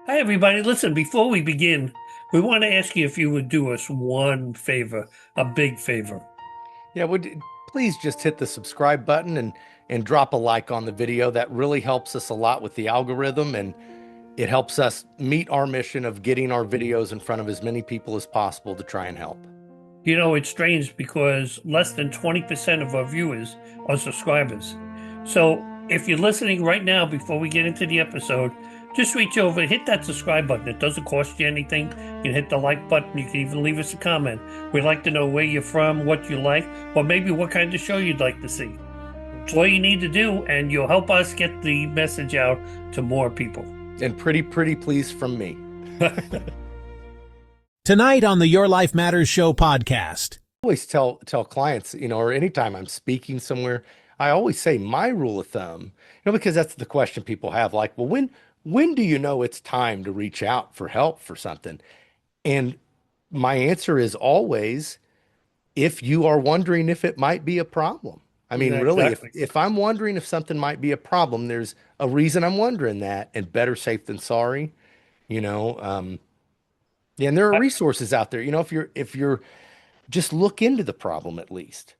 Hi, everybody. Listen, before we begin, we want to ask you if you would do us one favor, a big favor. Yeah, please just hit the subscribe button and drop a like on the video. That really helps us a lot with the algorithm, and it helps us meet our mission of getting our videos in front of as many people as possible to try and help. You know, it's strange because less than 20% of our viewers are subscribers. So if you're listening right now before we get into the episode, just reach over, hit that subscribe button. It doesn't cost you anything. You can hit the like button. You can even leave us a comment. We'd like to know where you're from, what you like, or maybe what kind of show you'd like to see. It's all you need to do, and you'll help us get the message out to more people. And pretty please from me. Tonight on the Your Life Matters Show podcast. I always tell clients, or anytime I'm speaking somewhere, I always say my rule of thumb, because that's the question people have, like, well, when do you know it's time to reach out for help for something? And my answer is always, if you are wondering if it might be a problem. I mean, Yeah, really, exactly. if I'm wondering if something might be a problem, there's a reason I'm wondering that, and better safe than sorry, you know. Yeah, and there are resources out there, if you're just look into the problem at least.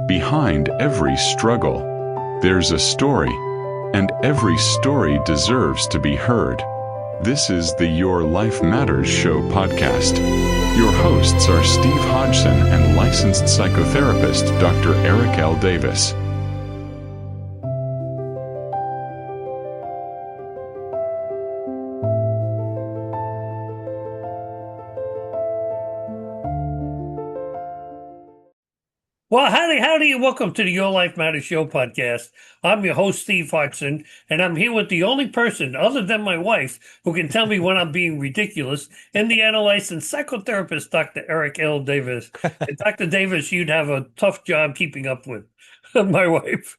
Behind every struggle, there's a story, and every story deserves to be heard. This is the Your Life Matters Show podcast. Your hosts are Steve Hodgson and licensed psychotherapist Dr. Eric L. Davis. Well, howdy, and welcome to the Your Life Matters Show podcast. I'm your host, Steve Hodgson, and I'm here with the only person, other than my wife, who can tell me when I'm being ridiculous, Indiana licensed psychotherapist, Dr. Eric L. Davis. And Dr. Davis, you'd have a tough job keeping up with my wife.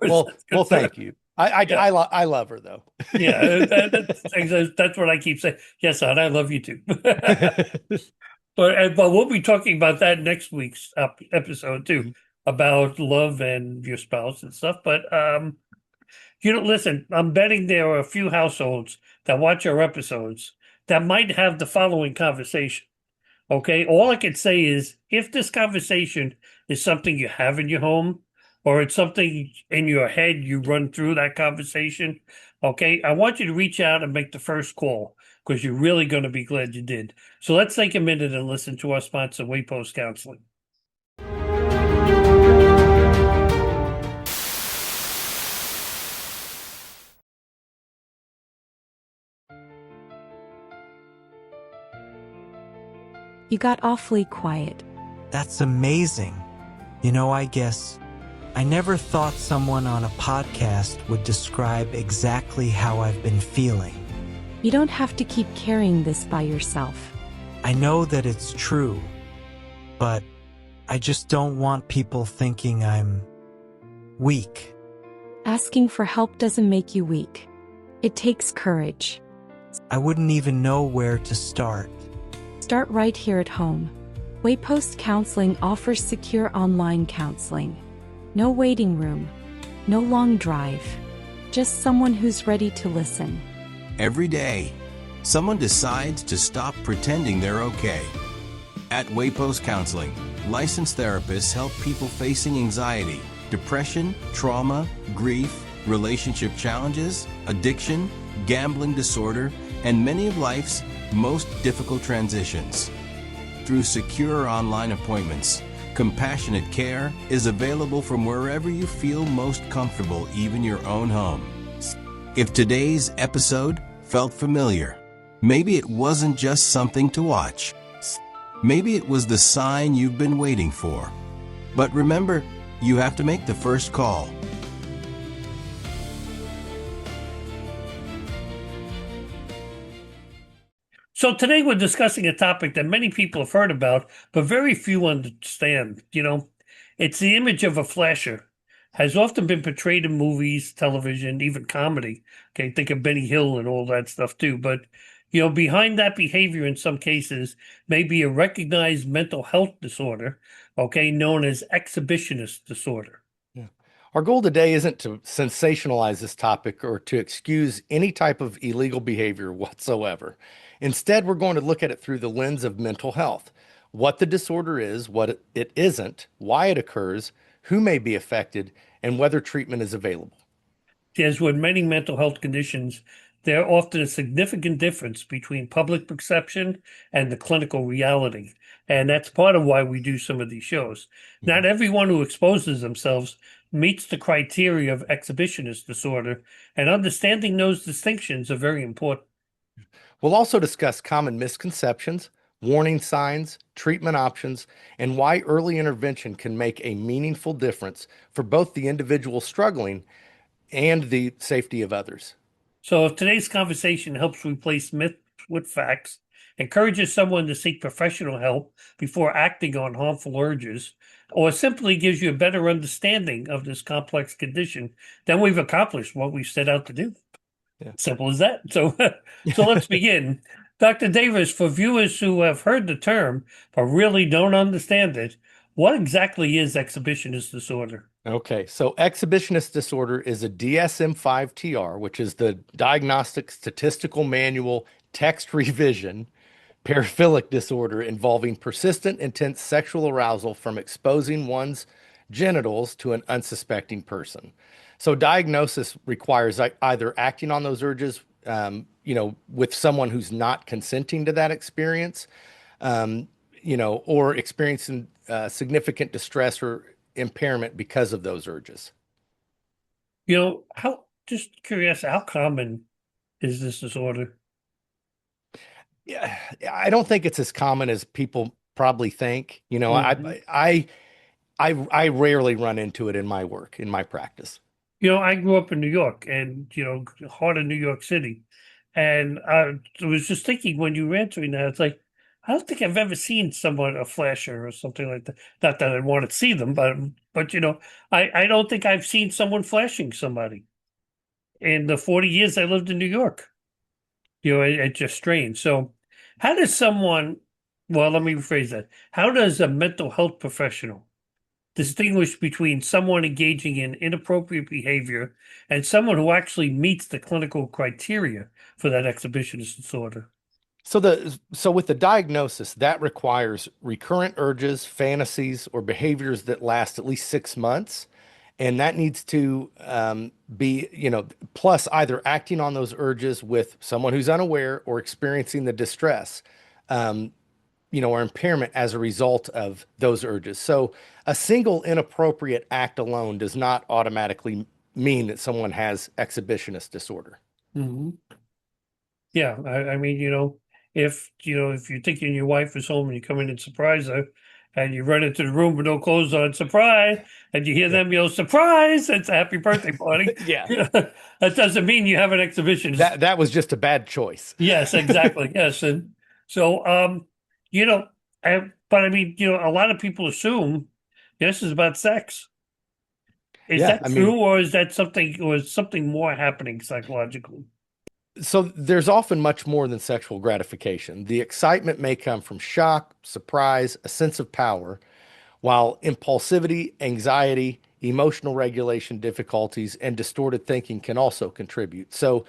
Well, thank you. I love her though. Yeah, that's what I keep saying. Yes, hon, I love you too. But we'll be talking about that next week's episode too, about love and your spouse and stuff. But listen, I'm betting there are a few households that watch our episodes that might have the following conversation. Okay, all I can say is if this conversation is something you have in your home, or it's something in your head you run through that conversation. Okay, I want you to reach out and make the first call, because you're really going to be glad you did. So let's take a minute and listen to our sponsor, Waypost Counseling. You got awfully quiet. That's amazing. I guess I never thought someone on a podcast would describe exactly how I've been feeling. You don't have to keep carrying this by yourself. I know that it's true, but I just don't want people thinking I'm weak. Asking for help doesn't make you weak. It takes courage. I wouldn't even know where to start. Start right here at home. Waypost Counseling offers secure online counseling. No waiting room, no long drive, just someone who's ready to listen. Every day, someone decides to stop pretending they're okay. At Waypost Counseling, licensed therapists help people facing anxiety, depression, trauma, grief, relationship challenges, addiction, gambling disorder, and many of life's most difficult transitions. Through secure online appointments, compassionate care is available from wherever you feel most comfortable, even your own home. If today's episode felt familiar, maybe it wasn't just something to watch. Maybe it was the sign you've been waiting for. But remember, you have to make the first call. So today we're discussing a topic that many people have heard about, but very few understand. It's the image of a flasher. Has often been portrayed in movies, television, even comedy. Okay, think of Benny Hill and all that stuff too. But, behind that behavior in some cases may be a recognized mental health disorder, okay, known as exhibitionist disorder. Yeah. Our goal today isn't to sensationalize this topic or to excuse any type of illegal behavior whatsoever. Instead, we're going to look at it through the lens of mental health, what the disorder is, what it isn't, why it occurs, who may be affected, and whether treatment is available. As with many mental health conditions, there are often a significant difference between public perception and the clinical reality. And that's part of why we do some of these shows. Not everyone who exposes themselves meets the criteria of exhibitionist disorder, and understanding those distinctions are very important. We'll also discuss common misconceptions, warning signs, treatment options, and why early intervention can make a meaningful difference for both the individual struggling and the safety of others. So if today's conversation helps replace myths with facts, encourages someone to seek professional help before acting on harmful urges, or simply gives you a better understanding of this complex condition, then we've accomplished what we set out to do. Yeah. Simple as that. So, so let's begin. Dr. Davis, for viewers who have heard the term but really don't understand it, what exactly is exhibitionist disorder? Okay, so exhibitionist disorder is a DSM-5 TR, which is the Diagnostic Statistical Manual text revision paraphilic disorder involving persistent, intense sexual arousal from exposing one's genitals to an unsuspecting person. So diagnosis requires either acting on those urges, with someone who's not consenting to that experience, or experiencing significant distress or impairment because of those urges. Just curious, how common is this disorder? Yeah, I don't think it's as common as people probably think. Mhm. I rarely run into it in my work, in my practice. I grew up in New York and, heart of New York City. And I was just thinking when you were answering that, it's like, I don't think I've ever seen someone, a flasher or something like that. Not that I want to see them, but I don't think I've seen someone flashing somebody in the 40 years I lived in New York. It's just strange. So how does someone, well, let me rephrase that. How does a mental health professional distinguish between someone engaging in inappropriate behavior and someone who actually meets the clinical criteria for that exhibitionist disorder? So with the diagnosis, that requires recurrent urges, fantasies, or behaviors that last at least 6 months. And that needs to be, plus either acting on those urges with someone who's unaware or experiencing the distress, or impairment as a result of those urges. So a single inappropriate act alone does not automatically mean that someone has exhibitionist disorder. Mhm. Yeah, I mean, if you're thinking your wife is home and you come in and surprise her, and you run into the room with no clothes on, surprise, and you hear Yeah. them yell, surprise, it's a happy birthday party. Yeah. That doesn't mean you have an exhibition. That was just a bad choice. Yes, exactly. Yes. And so, you know, but I mean, a lot of people assume this is about sex. Is Yeah, that I mean, true, or is something more happening psychologically? so there's often much more than sexual gratification. The excitement may come from shock, surprise, a sense of power, while impulsivity, anxiety, emotional regulation difficulties, and distorted thinking can also contribute. So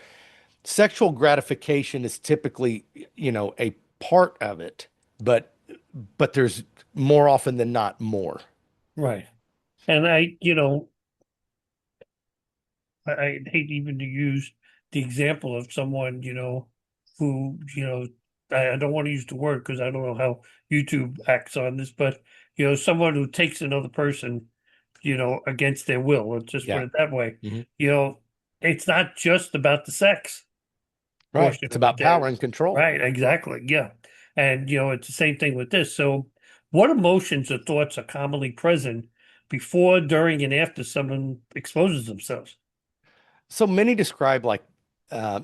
sexual gratification is typically, a part of it, but there's more often than not more. Right. And I hate even to use the example of someone, who, I don't want to use the word because I don't know how YouTube acts on this, but, someone who takes another person, against their will, let's just put Yeah. it that way. Mhm. You know, it's not just about the sex Right. portion It's of it about there. power and control. Right, exactly. Yeah. And, it's the same thing with this. So, what emotions or thoughts are commonly present before, during, and after someone exposes themselves? So many describe like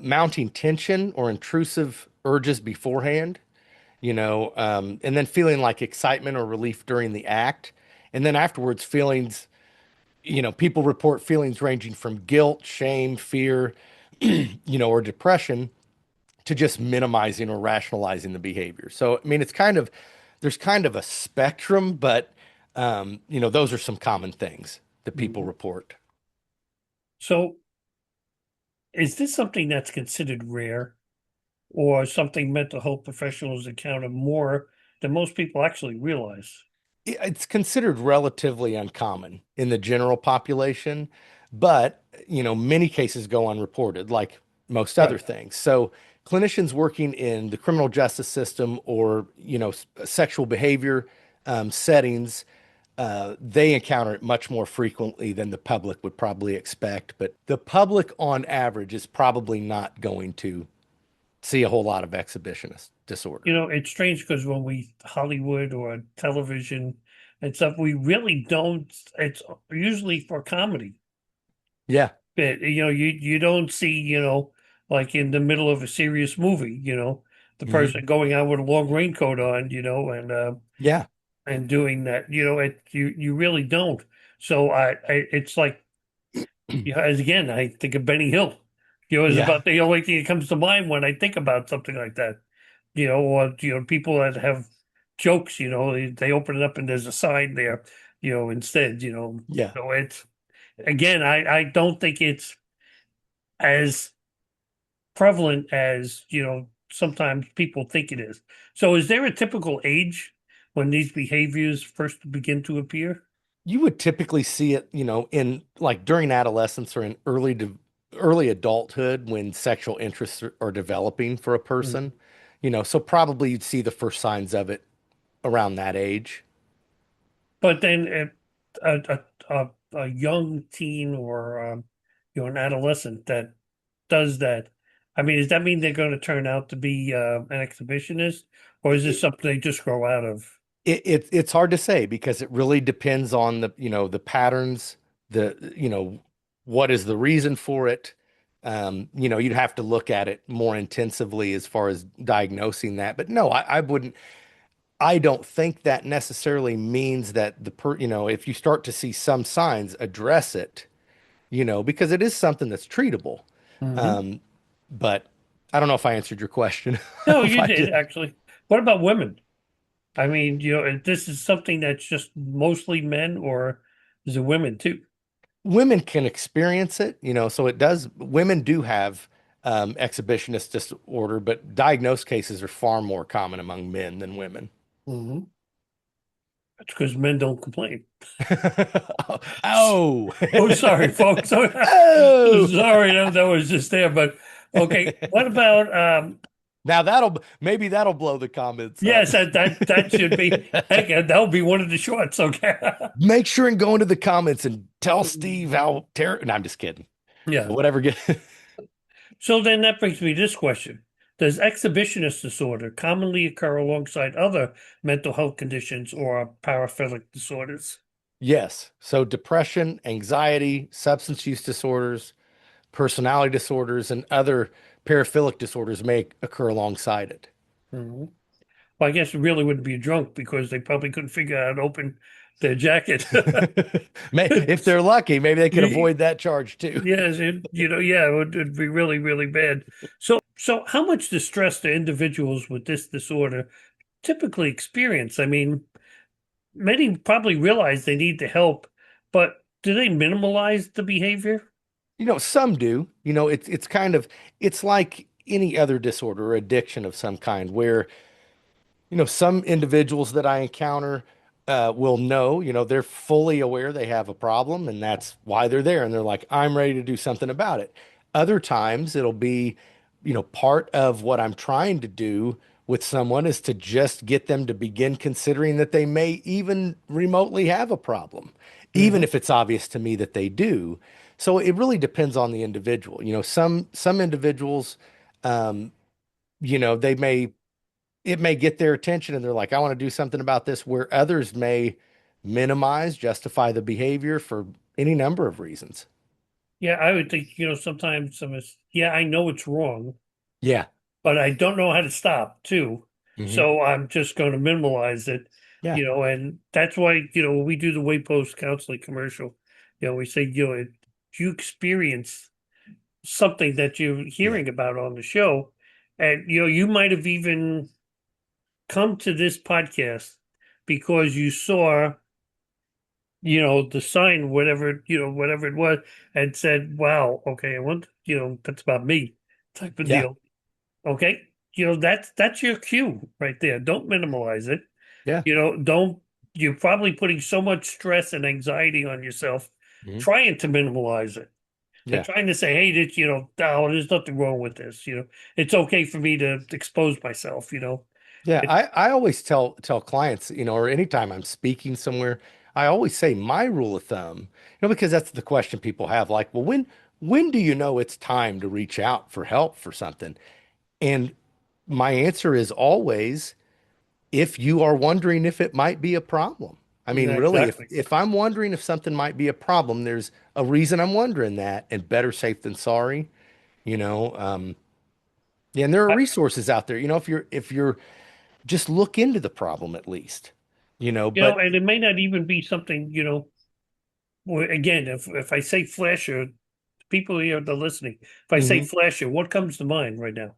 mounting tension or intrusive urges beforehand, and then feeling like excitement or relief during the act. And then afterwards, feelings, people report feelings ranging from guilt, shame, fear, or depression to just minimizing or rationalizing the behavior. So, I mean, there's kind of a spectrum, but, those are some common things that people Mhm. report. So is this something that's considered rare or something mental health professionals encounter more than most people actually realize? It's considered relatively uncommon in the general population, but many cases go unreported, like most other Right. things. So clinicians working in the criminal justice system or sexual behavior settings, they encounter it much more frequently than the public would probably expect. But the public, on average, is probably not going to see a whole lot of exhibitionist disorder. It's strange because when we Hollywood or television and stuff, we really don't. It's usually for comedy. Yeah. But you don't see, like in the middle of a serious movie, the Hmm. person going out with a long raincoat on, Yeah. and doing that, you really don't. So it's like, as again, I think of Benny Hill. It's Yeah. about the only thing that comes to mind when I think about something like that. Or people that have jokes, they open it up and there's a sign there, instead, Yeah. So it's again, I don't think it's as prevalent as, sometimes people think it is. So is there a typical age when these behaviors first begin to appear? You would typically see it, in like during adolescence or in early adulthood when sexual interests are developing for a person. Mhm. So probably you'd see the first signs of it around that age. But then a young teen or an adolescent that does that, I mean, does that mean they're going to turn out to be an exhibitionist, or is this It, something they just grow out of? it's hard to say because it really depends on the patterns, what is the reason for it. You'd have to look at it more intensively as far as diagnosing that. But no, I wouldn't. I don't think that necessarily means that if you start to see some signs, address it, because it is something that's treatable. Hmm. Um, but I don't know if I answered your question. No, If you I did did, actually. What about women? I mean, this is something that's just mostly men, or is it women too? women can experience it, so it does, women do have exhibitionist disorder, but diagnosed cases are far more common among men than women. Hmm. That's because men don't complain. Oh, Oh, sorry, folks. Sorry, oh. that was just there. But okay, what about Now maybe that'll blow the comments up. yes, that should be heck, that'll be one of the shorts, okay. Make sure and go into the comments and tell Steve how terrible. No, I'm just kidding. Yeah. Whatever. So then that brings me to this question. Does exhibitionist disorder commonly occur alongside other mental health conditions or paraphilic disorders? Yes. So depression, anxiety, substance use disorders, personality disorders, and other paraphilic disorders may occur alongside it. Mhm. Well, I guess it really wouldn't be a drunk because they probably couldn't figure out how to open their jacket. If they're lucky, maybe they could Ye- avoid that charge too. Yes, yeah, it'd be really, really bad. So how much distress do individuals with this disorder typically experience? I mean, many probably realize they need the help, but do they minimalize the behavior? Some do. It's kind of it's like any other disorder or addiction of some kind where some individuals that I encounter will know, they're fully aware they have a problem and that's why they're there. And they're like, I'm ready to do something about it. Other times it'll be, part of what I'm trying to do with someone is to just get them to begin considering that they may even remotely have a problem, even Hmm. if it's obvious to me that they do. So it really depends on the individual. Some individuals, they may it may get their attention and they're like, I want to do something about this, where others may minimize, justify the behavior for any number of reasons. Yeah, I would think, sometimes yeah, I know it's wrong, Yeah. but I don't know how to stop too. Hmm. So I'm just going to minimalize it, Yeah. and that's why, when we do the weight post counseling commercial, we say, if you experience something that you're Yeah. hearing about on the show, and, you might have even come to this podcast because you saw the sign, whatever, whatever it was, and said, wow, okay, I want, that's about me type of Yeah. deal. Okay. That's your cue right there. Don't minimalize it. Yeah. Don't, you're probably putting so much stress and anxiety on yourself Mhm. trying to minimalize it and Yeah. trying to say, hey, this, oh, there's nothing wrong with this. It's okay for me to expose myself. Yeah. It, I always tell clients, or anytime I'm speaking somewhere, I always say my rule of thumb, because that's the question people have, like, well, when do you know it's time to reach out for help for something? And my answer is always if you are wondering if it might be a problem. I mean, yeah, really, if exactly. if I'm wondering if something might be a problem, there's a reason I'm wondering that, and better safe than sorry, you know. Yeah, and there are I, resources out there, if you're just look into the problem at least, but and it may not even be something, again, if I say flasher, people here that are listening, if I say mhm. flasher, what comes to mind right now?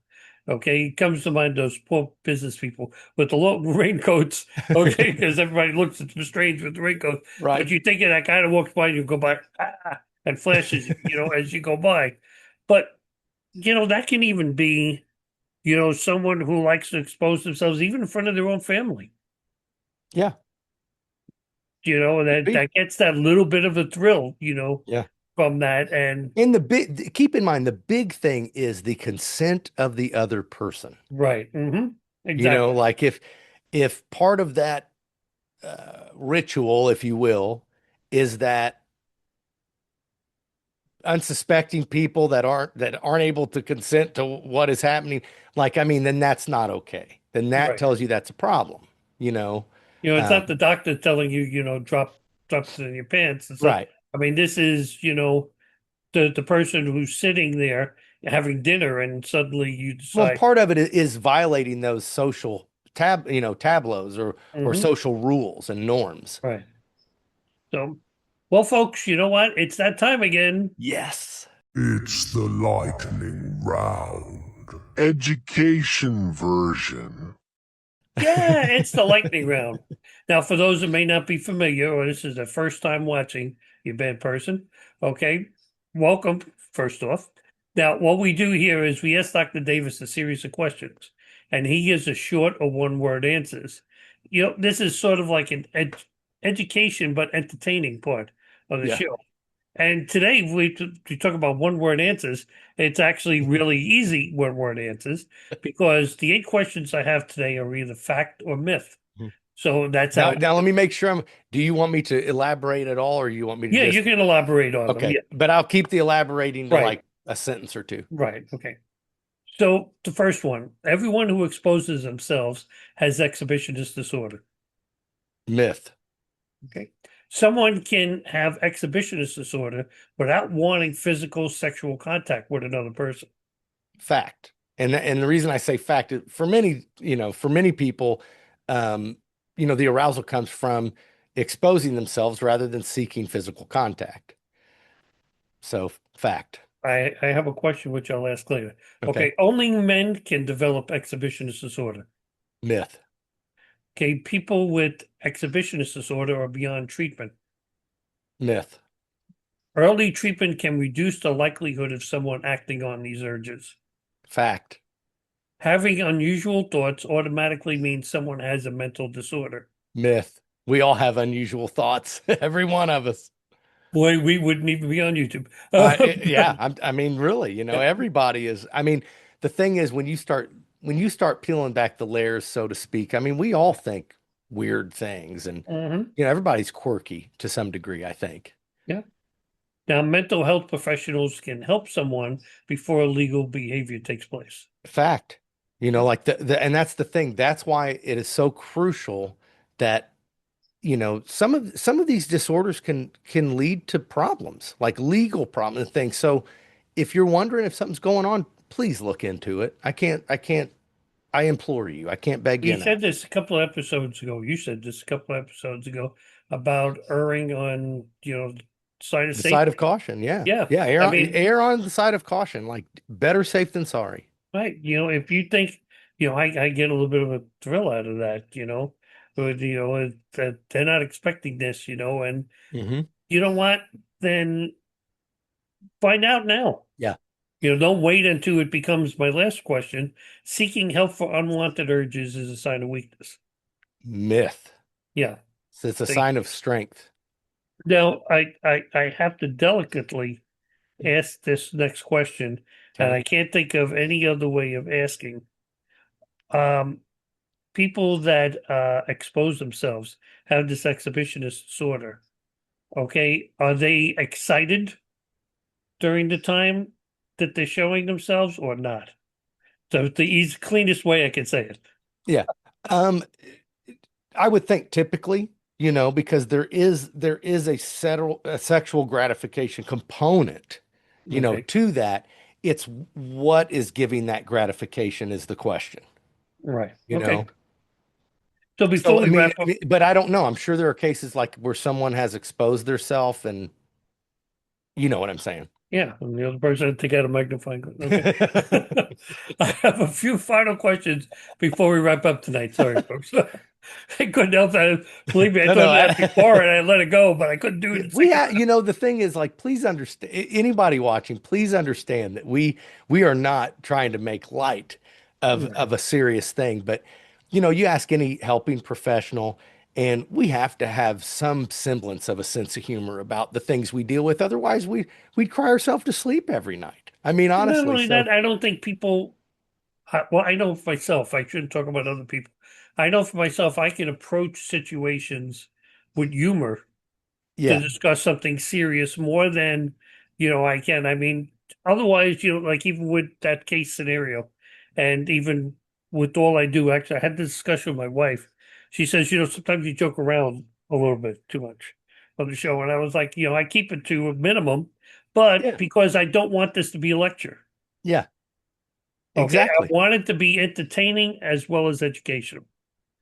Okay, it comes to mind those poor business people with the long raincoats. Okay, because everybody looks at them strange with the raincoat. But Right. you think that guy that walks by, you go by and flashes, as you go by. But that can even be, someone who likes to expose themselves even in front of their own family. Yeah, could That be. that gets that little bit of a thrill, Yeah. from that. And And keep in mind, the big thing is the consent of the other person. right, exactly, Like if part of that ritual, if you will, is that unsuspecting people that aren't able to consent to what is happening, like, I mean, then that's not okay. Then that right. tells you that's a problem, you know. It's not Um, the doctor telling you, drop it in your pants and stuff. right. I mean, this is, the person who's sitting there having dinner and suddenly you Well, decide, part of it is violating those social tableaus or hmm social rules and norms. right. So, well, folks, you know what? It's that time again. Yes. It's the lightning round. Education version. Yeah, it's the lightning round. Now, for those that may not be familiar, or this is their first time watching, you bad person, okay, welcome, first off. Now, what we do here is we ask Dr. Davis a series of questions, and he gives us short or one-word answers. This is sort of like an education but entertaining part of the Yeah. show. And today we talk about one word answers. It's actually really easy one word answers because the 8 questions I have today are either fact or myth. So that's Now, how, now let me make sure do you want me to elaborate at all, or you want me to yeah, you just, can elaborate on them. okay, Yeah, but I'll keep the elaborating to right, like a sentence or two. right. Okay. So the first one, everyone who exposes themselves has exhibitionist disorder. Myth. Okay. Someone can have exhibitionist disorder without wanting physical sexual contact with another person. Fact. And the reason I say fact is for many people, um, the arousal comes from exposing themselves rather than seeking physical contact. So fact. I have a question which I'll ask later. Okay. Okay, only men can develop exhibitionist disorder. Myth. Okay, people with exhibitionist disorder are beyond treatment. Myth. Early treatment can reduce the likelihood of someone acting on these urges. Fact. Having unusual thoughts automatically means someone has a mental disorder. Myth. We all have unusual thoughts, every one of us. Boy, we wouldn't even be on YouTube. Yeah, I mean, really, everybody is. I mean, the thing is, when you start peeling back the layers, so to speak, I mean, we all think weird things, and Mhm. everybody's quirky to some degree, I think. Yeah. Now, mental health professionals can help someone before illegal behavior takes place. Fact. Like and that's the thing. That's why it is so crucial that, some of these disorders can lead to problems, like legal problems and things. So if you're wondering if something's going on, please look into it. I implore you. I can't beg you We said enough. this a couple of episodes ago. You said this a couple of episodes ago about erring on, side of The side of safety. caution. Yeah. Yeah. Yeah. Err I on, mean, err on the side of caution. Like, better safe than sorry. right. If you think, I get a little bit of a thrill out of that. that they're not expecting this, and Hmm. you know what? Then find out now. Yeah. Don't wait until it becomes my last question. Seeking help for unwanted urges is a sign of weakness. Myth. Yeah. So it's a They, sign of strength. now I have to delicately ask this next question, and Okay. I can't think of any other way of asking. Um, People that expose themselves have this exhibitionist disorder. Okay, are they excited during the time that they're showing themselves or not? So the cleanest way I can say it. Yeah. Um, I would think typically, because there is a sexual gratification component, Okay, to that. It's what is giving that gratification is the question, right. you Okay. know? So before So we wrap up, but I don't know. I'm sure there are cases like where someone has exposed themselves and you know what I'm saying. yeah, and the other person to get a magnifying glass. Okay. I have a few final questions before we wrap up tonight. Sorry, folks. I couldn't help that. Believe me, I No, thought no. of that before and I let it go, but I couldn't do it the We second have, the thing is like, please understand, anybody watching, please understand that we are not trying to make light of time. of a serious thing, but you ask any helping professional, and we have to have some semblance of a sense of humor about the things we deal with. Otherwise, we'd cry ourselves to sleep every night. I mean, Not honestly. only So that, I don't think people, well, I know for myself, I shouldn't talk about other people. I know for myself, I can approach situations with humor to yeah, discuss something serious more than I can. I mean, otherwise, like even with that case scenario, and even with all I do, actually, I had this discussion with my wife. She says, sometimes you joke around a little bit too much on the show, and I was like, I keep it to a minimum, but yeah, because I don't want this to be a lecture. yeah, Okay, I exactly. want it to be entertaining as well as educational.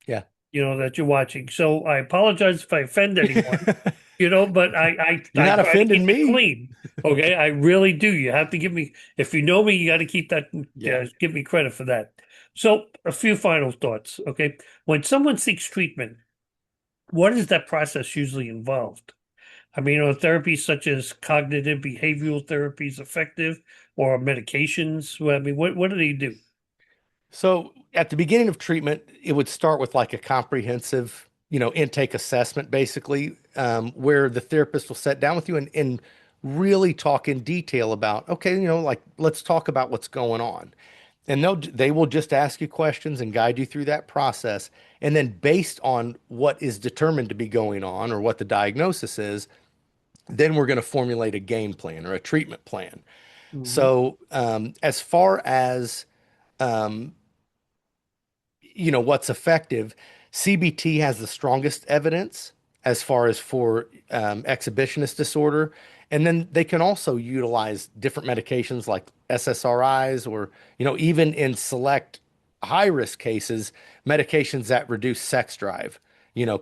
Yeah. That you're watching. So I apologize if I offend anyone. But You're I not try to offending keep it me. clean. Okay, I really do. You have to give me, if you know me, you got to keep that. Yeah. Give me credit for that. So a few final thoughts. Okay, when someone seeks treatment, what is that process usually involved? I mean, are therapies such as cognitive behavioral therapies effective, or medications? Well, I mean, what do they do? So at the beginning of treatment, it would start with like a comprehensive, intake assessment, basically, where the therapist will sit down with you and really talk in detail about, okay, like let's talk about what's going on. And they will just ask you questions and guide you through that process. And then based on what is determined to be going on or what the diagnosis is, then we're going to formulate a game plan or a treatment plan. Mhm. So as far as what's effective. CBT has the strongest evidence as far as for exhibitionist disorder. And then they can also utilize different medications like SSRIs or, even in select high risk cases, medications that reduce sex drive,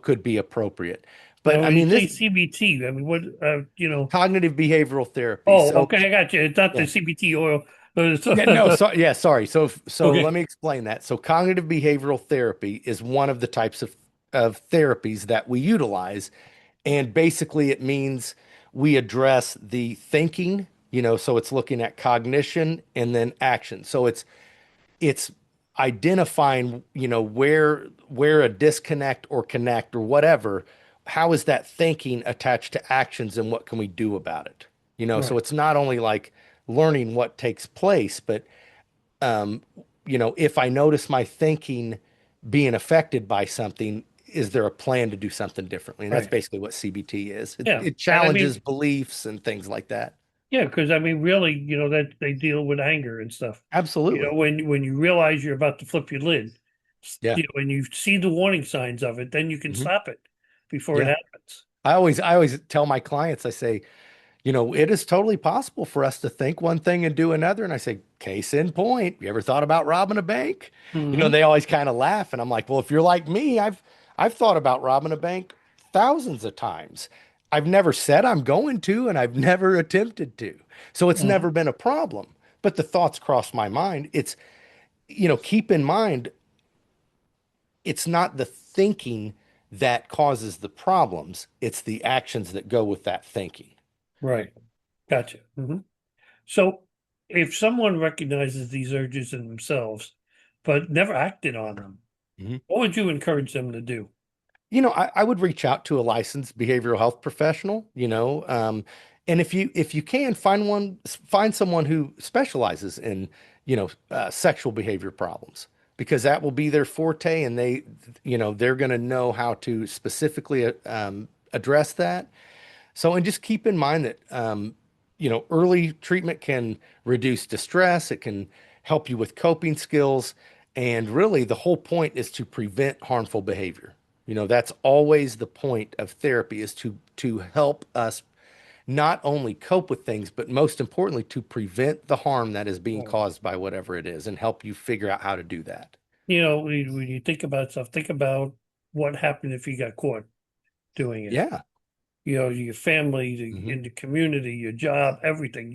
could be appropriate. But Now, I when you mean, say this CBT, I mean, what, cognitive behavioral therapy. oh, So, okay, I got you. It's not the yeah. CBT oil. Yeah, no, so yeah, sorry. So let Okay. me explain that. So cognitive behavioral therapy is one of the types of therapies that we utilize. And basically it means we address the thinking, so it's looking at cognition and then action. So it's identifying, where a disconnect or connect or whatever, how is that thinking attached to actions and what can we do about it? So Right, it's not only like learning what takes place, but if I notice my thinking being affected by something, is there a plan to do something differently? And that's right. basically what CBT is. It, Yeah. it And I challenges mean, beliefs and things like that. yeah, because I mean, really, that they deal with anger and stuff. Absolutely. When you realize you're about to flip your lid, Yeah. when you see the warning signs of it, then you can Hmm. stop it before it Yeah. happens. I always tell my clients, I say, it is totally possible for us to think one thing and do another. And I say, case in point, you ever thought about robbing a bank? Hmm. They always kind of laugh. And I'm like, well, if you're like me, I've thought about robbing a bank thousands of times. I've never said I'm going to, and I've never attempted to. So it's Hmm. never been a problem. But the thoughts cross my mind. Keep in mind, it's not the thinking that causes the problems. It's the actions that go with that thinking. Right. Gotcha. So if someone recognizes these urges in themselves, but never acted on them, Mhm. what would you encourage them to do? I would reach out to a licensed behavioral health professional, and if you can find someone who specializes in, sexual behavior problems, because that will be their forte, and they're going to know how to specifically address that. So, and just keep in mind that, early treatment can reduce distress. It can help you with coping skills. And really, the whole point is to prevent harmful behavior. That's always the point of therapy, is to help us not only cope with things, but most importantly, to prevent the harm that is being Right. caused by whatever it is, and help you figure out how to do that. When you think about stuff, think about what happened if you got caught doing it. Yeah. Your family, Hmm. in the community, your job, everything,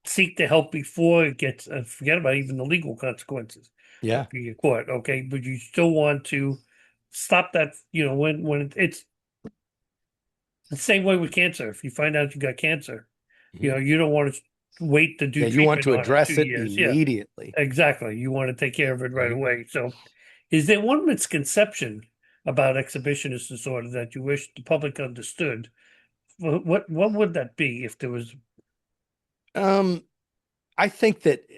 seek the help before it gets, forget about even the legal consequences if Yeah. you get caught, okay? But you still want to stop that, when it's the same way with cancer. If you find out you got cancer, Hmm. you don't want to wait to do Yeah. You want treatment to on it address it 2 years. Yeah, immediately. exactly. You want to take care of it right Mhm. away. So, is there one misconception about exhibitionist disorder that you wish the public understood? What would that be if there was? Um, I think that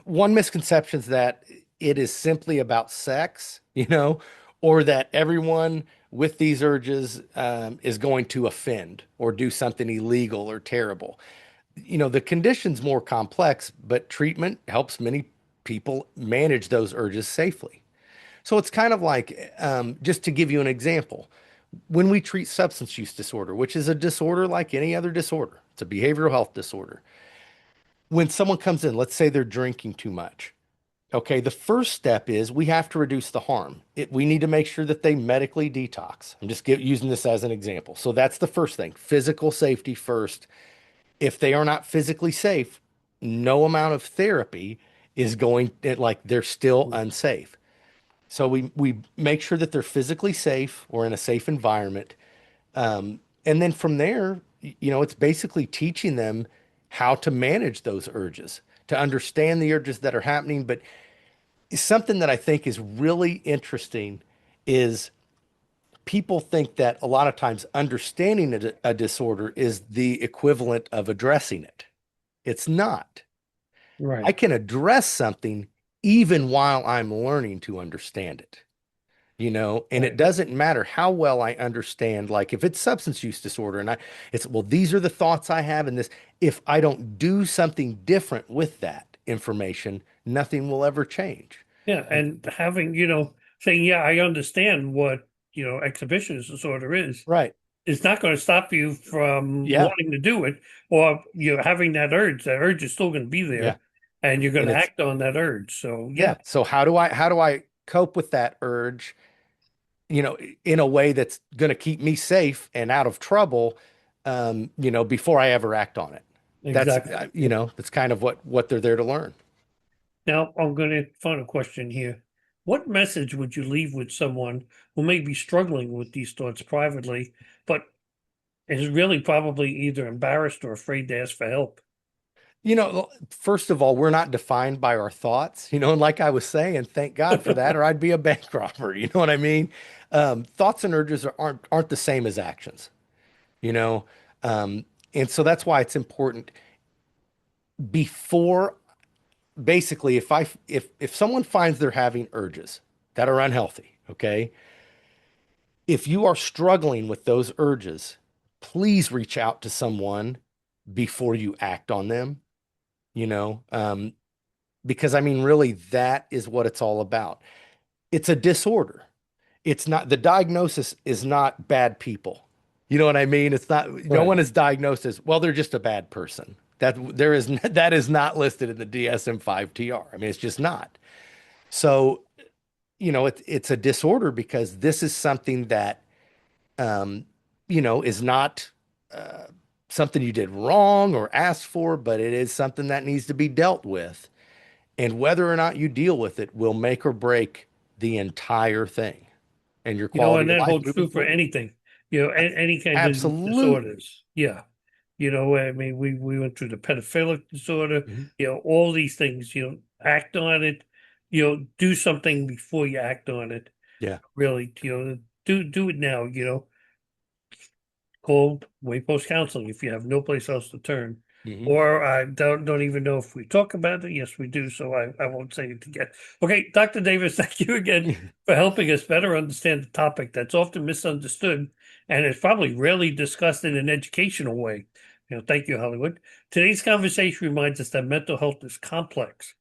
one misconception is that it is simply about sex, or that everyone with these urges is going to offend or do something illegal or terrible. The condition's more complex, but treatment helps many people manage those urges safely. So it's kind of like, just to give you an example, when we treat substance use disorder, which is a disorder like any other disorder, it's a behavioral health disorder. When someone comes in, let's say they're drinking too much. Okay, the first step is we have to reduce the harm. We need to make sure that they medically detox. I'm just using this as an example. So that's the first thing, physical safety first. If they are not physically safe, no amount of therapy is like they're still unsafe. So we make sure that they're physically safe or in a safe environment. And then from there, it's basically teaching them how to manage those urges, to understand the urges that are happening. But something that I think is really interesting is people think that a lot of times understanding a disorder is the equivalent of addressing it. It's not. I Right. can address something even while I'm learning to understand it. And it Right. doesn't matter how well I understand, like if it's substance use disorder, and well, these are the thoughts I have in this. If I don't do something different with that information, nothing will ever change. Yeah, and having, saying, yeah, I understand what, exhibitionist disorder is. Right. It's not going to stop you from Yeah. wanting to do it, or you're having that urge. That urge is still going to be Yeah. there, and you're going And to it's, act on that urge. So, yeah, yeah. So how do I cope with that urge, in a way that's going to keep me safe and out of trouble, before I ever act on it? That's, exactly. Yep. that's kind of what they're there to learn. Now, I'm going to find a question here. What message would you leave with someone who may be struggling with these thoughts privately, but is really probably either embarrassed or afraid to ask for help? First of all, we're not defined by our thoughts, and like I was saying, thank God for that, or I'd be a bank robber. You know what I mean? Thoughts and urges aren't the same as actions, you know? Um, and so that's why it's important before, basically, if someone finds they're having urges that are unhealthy, okay? If you are struggling with those urges, please reach out to someone before you act on them, you know? Because I mean, really, that is what it's all about. It's a disorder. It's not, the diagnosis is not bad people. You know what I mean? It's not, no Right. one is diagnosed as, well, they're just a bad person. That is not listed in the DSM-5 TR. I mean, it's just not. So, it's a disorder because this is something that, um, is not uh, something you did wrong or asked for, but it is something that needs to be dealt with. And whether or not you deal with it will make or break the entire thing. and your You know, quality and of that life holds moving true for forward. anything, you know, any kind of Absolutely. disorders. Yeah. You know, I mean, we went through the pedophilic disorder, Mhm. you know, all these things, you know, act on it, you know, do something before you act on it. Yeah. Really, you know, do it now, you know. Call Waypost Counseling if you have no place else to turn. Mhm. Or I don't even know if we talk about it. Yes, we do. So I won't say it again. Okay, Dr. Davis, thank you again for helping us better understand the topic that's often misunderstood and is probably rarely discussed in an educational way. You know, thank you, Hollywood. Today's conversation reminds us that mental health is complex.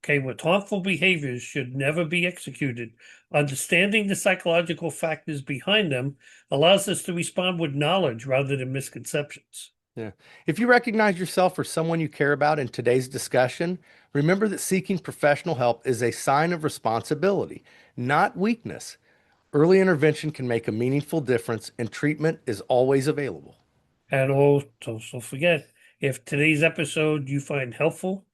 Okay, with harmful behaviors should never be executed. Understanding the psychological factors behind them allows us to respond with knowledge rather than misconceptions. Yeah. If you recognize yourself or someone you care about in today's discussion, remember that seeking professional help is a sign of responsibility, not weakness. Early intervention can make a meaningful difference, and treatment is always available. And also forget, if today's episode you find helpful,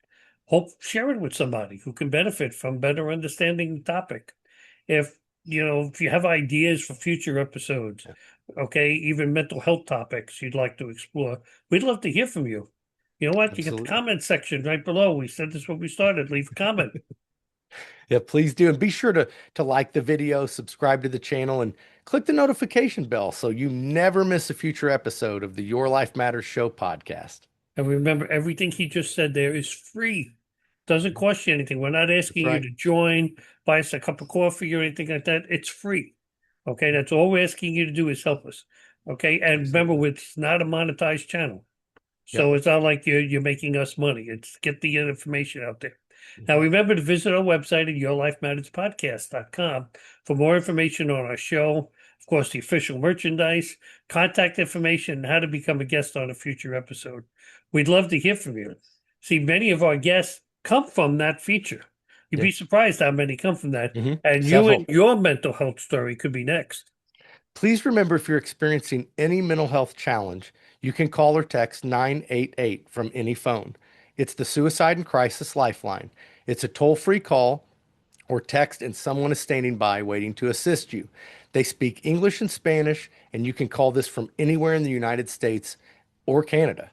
hope share it with somebody who can benefit from better understanding the topic. If if you have ideas for future episodes, Yeah, okay, even mental health topics you'd like to explore, we'd love to hear from you. You know what? You get the absolutely. comment section right below. We said this when we started. Leave a comment. Yeah, please do. And be sure to like the video, subscribe to the channel, and click the notification bell so you never miss a future episode of the Your Life Matters Show podcast. And remember, everything he just said there is free. Doesn't cost you anything. We're not That's asking you right. to join, buy us a cup of coffee or anything like that. It's free. Okay, that's all we're asking you to do is help us. Okay, and remember, it's not a monetized channel. Yep. So it's not like you're making us money. It's get the information out there. Now Mhm. remember to visit our website at yourlifematterspodcast.com for more information on our show, of course, the official merchandise, contact information, and how to become a guest on a future episode. We'd love to hear from you. See, many of our guests come from that feature. You'd Yeah. be surprised how many come from that. And you Several. and your mental health story could be next. Please remember if you're experiencing any mental health challenge, you can call or text 988 from any phone. It's the Suicide and Crisis Lifeline. It's a toll-free call or text, and someone is standing by waiting to assist you. They speak English and Spanish, and you can call this from anywhere in the United States or Canada.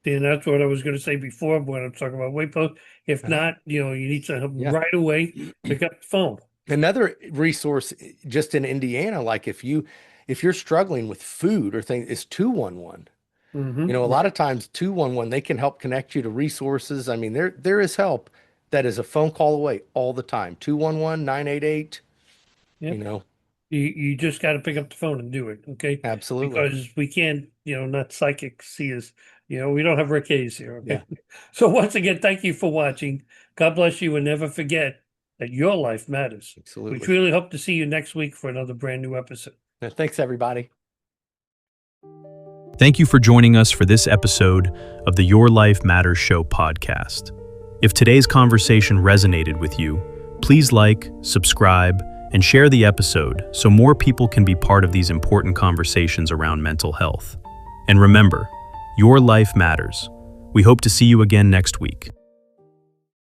And that's what I was going to say before when I'm talking about Waypost. If Uh-huh. not, you need to help Yeah. right away. Pick up the phone. Another resource just in Indiana, like if you're struggling with food or things, is 211. A lot of times 211, they can help connect you to resources. I mean, there is help that is a phone call away all the time. 211 988. Yep. you know, You just got to pick up the phone and do it, okay? absolutely. Because we can't, not psychic see us. We don't have Rick Hayes here, okay? Yeah, So once again, thank you for watching. God bless you, and never forget that your life matters. We absolutely. truly hope to see you next week for another brand new episode. Thanks, everybody. Thank you for joining us for this episode of the Your Life Matters Show podcast. If today's conversation resonated with you, please like, subscribe, and share the episode so more people can be part of these important conversations around mental health. And remember, your life matters. We hope to see you again next week.